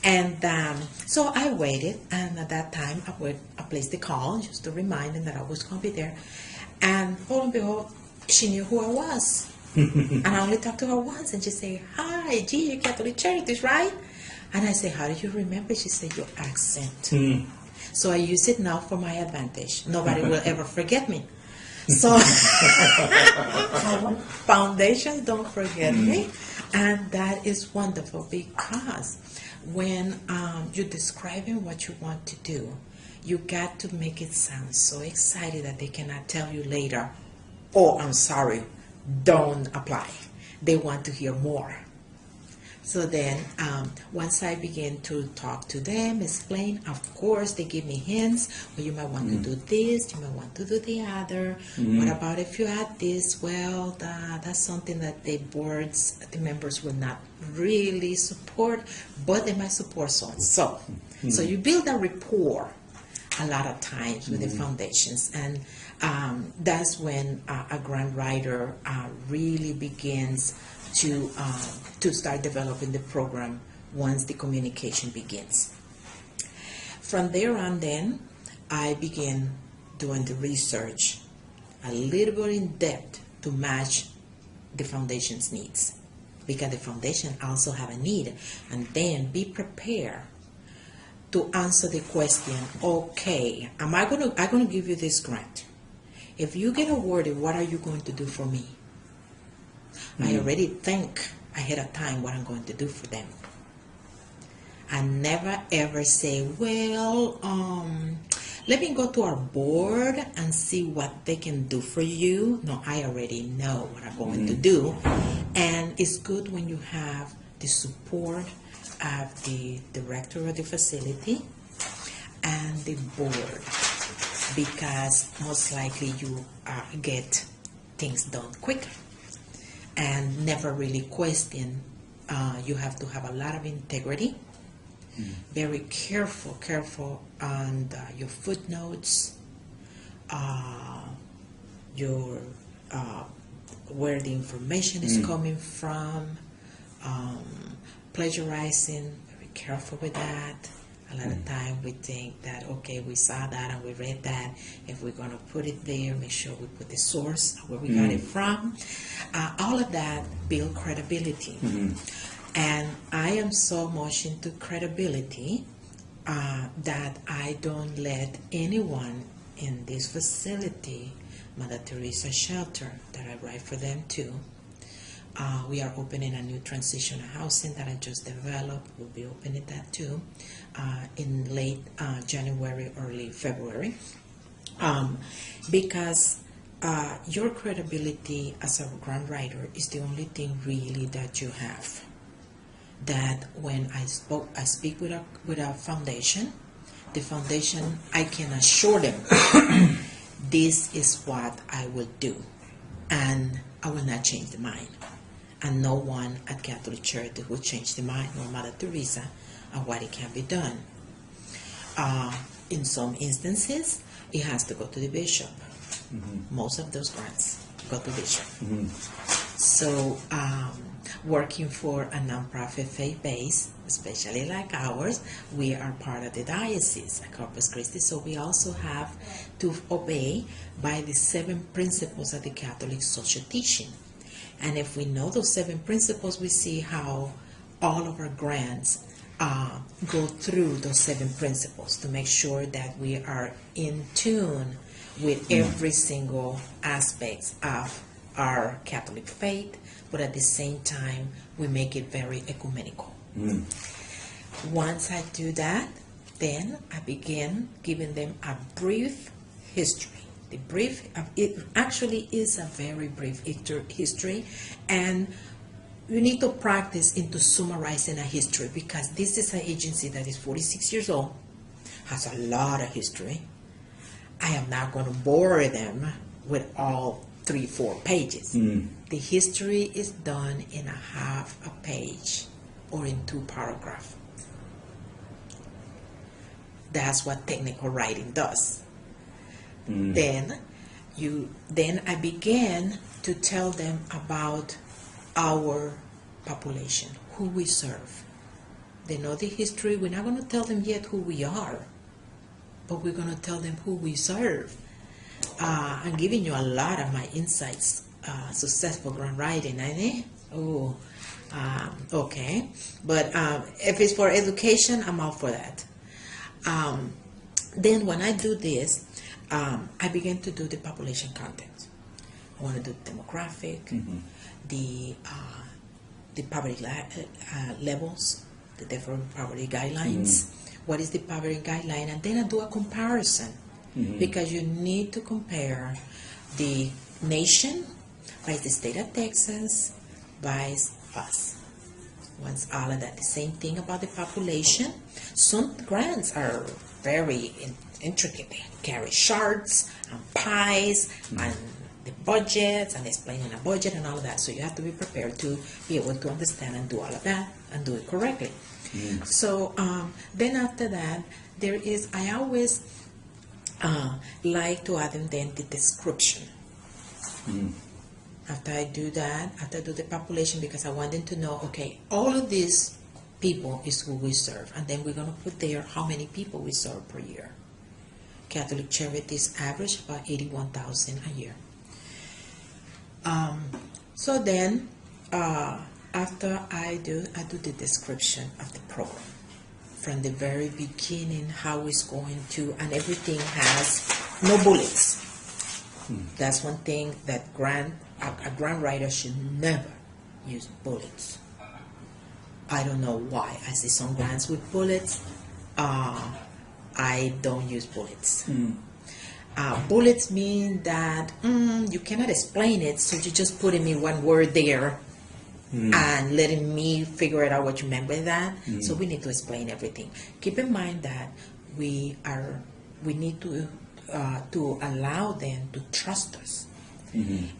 And so I waited, and at that time I placed the call just to remind them that I was going to be there. And lo and behold, she knew who I was. And I only talked to her once, and she said, "Hi, G, you're Catholic Charities, right?" And I said, "How do you remember?" She said, "Your accent." So I use it now for my advantage. Nobody will ever forget me. So foundations don't forget me, and that is wonderful, because when you're describing what you want to do, you got to make it sound so excited that they cannot tell you later, "Oh, I'm sorry, don't apply." They want to hear more. So then, once I begin to talk to them, explain, of course, they give me hints. Well, you might want to do this, you might want to do the other. What about if you add this? Well, that's something that the members will not really support, but they might support so and so. So you build a rapport a lot of times with the foundations, and that's when a grant writer really begins to start developing the program once the communication begins. From there on, then I begin doing the research a little bit in depth to match the foundation's needs, because the foundation also have a need. And then be prepared to answer the question, okay, I'm going to give you this grant. If you get awarded, what are you going to do for me? I already think ahead of time what I'm going to do for them. I never ever say, well, let me go to our board and see what they can do for you. No, I already know what I'm going to do. And it's good when you have the support of the director of the facility and the board, because most likely you get things done quicker and never really question. You have to have a lot of integrity, very careful on your footnotes, your where the information is coming from, plagiarizing, very careful with that. A lot of time we think that, okay, we saw that and we read that. If we're going to put it there, make sure we put the source, where we got it from. All of that build credibility. And I am so much into credibility that I don't let anyone in this facility, Mother Teresa Shelter, that I write for them too. We are opening a new transitional housing that I just developed. We'll be opening that too in late January, early February. Because your credibility as a grant writer is the only thing really that you have. That when I speak with a foundation, the foundation, I can assure them this is what I will do, and I will not change the mind. And no one at Catholic Charity will change the mind, nor Mother Teresa, of what it can be done. In some instances, it has to go to the bishop. Most of those grants go to bishop. So, working for a nonprofit faith base, especially like ours, we are part of the diocese at Corpus Christi, so we also have to obey by the 7 principles of the Catholic social teaching. And if we know those 7 principles, we see how all of our grants go through those 7 principles to make sure that we are in tune with every single aspect of our Catholic faith, but at the same time, we make it very ecumenical. Once I do that, then I begin giving them a brief history. The brief, it actually is a very brief history, and you need to practice into summarizing a history, because this is an agency that is 46 years old, has a lot of history. I am not going to bore them with all 3-4 pages. The history is done in a half a page or in 2 paragraphs. That's what technical writing does. Then I began to tell them about our population, who we serve, They know the history. We're not going to tell them yet who we are, but we're going to tell them who we serve. I'm giving you a lot of my insights. Successful grant writing, eh? Oh, okay. But if it's for education, I'm all for that. Then when I do this, I begin to do the population content. I want to do demographic, the poverty levels, the different poverty guidelines. What is the poverty guideline? And then I do a comparison, because you need to compare the nation by the state of Texas by us. Once all of that, the same thing about the population. Some grants are very intricate. They carry charts and pies and the budgets and explaining a budget and all of that. So you have to be prepared to be able to understand and do all of that and do it correctly. So then after that, I always like to add in then the description. After I do that, after I do the population, because I want them to know, okay, all of these people is who we serve. And then we're going to put there how many people we serve per year. Catholic Charities average about 81,000 a year. So then, after I do the description of the program from the very beginning, how it's going to, and everything has no bullets. That's one thing that a grant writer should never use bullets. I don't know why. I see some grants with bullets. I don't use bullets. Bullets mean that you cannot explain it, so you just putting me one word there and letting me figure it out what you meant by that. So we need to explain everything. Keep in mind that we need to allow them to trust us.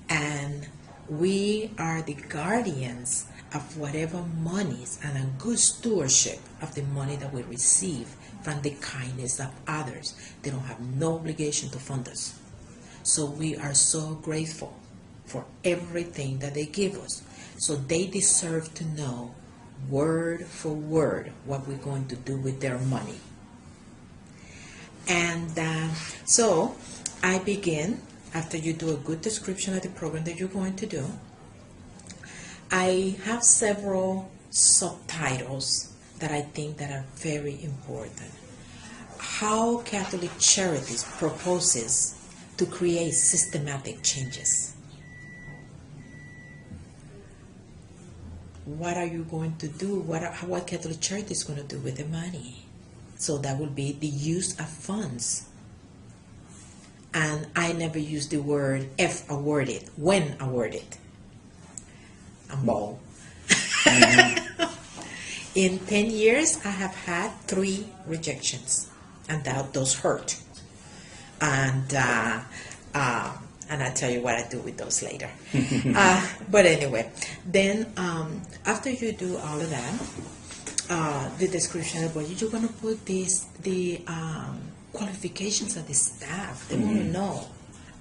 And we are the guardians of whatever monies and a good stewardship of the money that we receive from the kindness of others. They don't have no obligation to fund us. So we are so grateful for everything that they give us. So they deserve to know word for word what we're going to do with their money. And so I begin, after you do a good description of the program that you're going to do, I have several subtitles that I think that are very important. How Catholic Charities proposes to create systematic changes. What are you going to do? What Catholic Charities is going to do with the money? So that will be the use of funds. And I never use the word if awarded, when awarded. I'm bold. In 10 years, I have had 3 rejections, and those hurt. And I'll tell you what I do with those later. But anyway, then after you do all of that, the description of what you're going to put the qualifications of the staff. They want to know.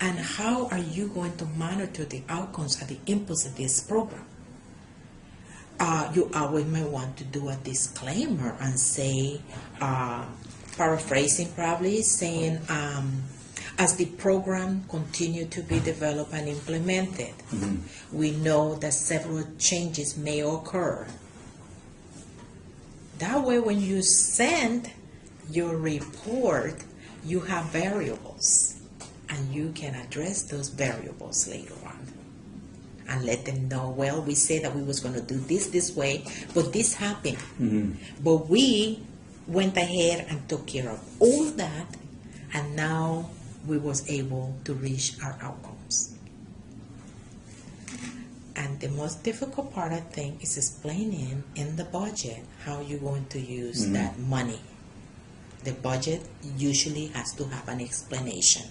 And how are you going to monitor the outcomes of the inputs of this program? You always may want to do a disclaimer and say, paraphrasing probably, saying, as the program continue to be developed and implemented, we know that several changes may occur. That way, when you send your report, you have variables, and you can address those variables later on and let them know, well, we said that we was going to do this way, but this happened. But we went ahead and took care of all that, and now we was able to reach our outcomes. And the most difficult part, I think, is explaining in the budget how you're going to use that money. The budget usually has to have an explanation.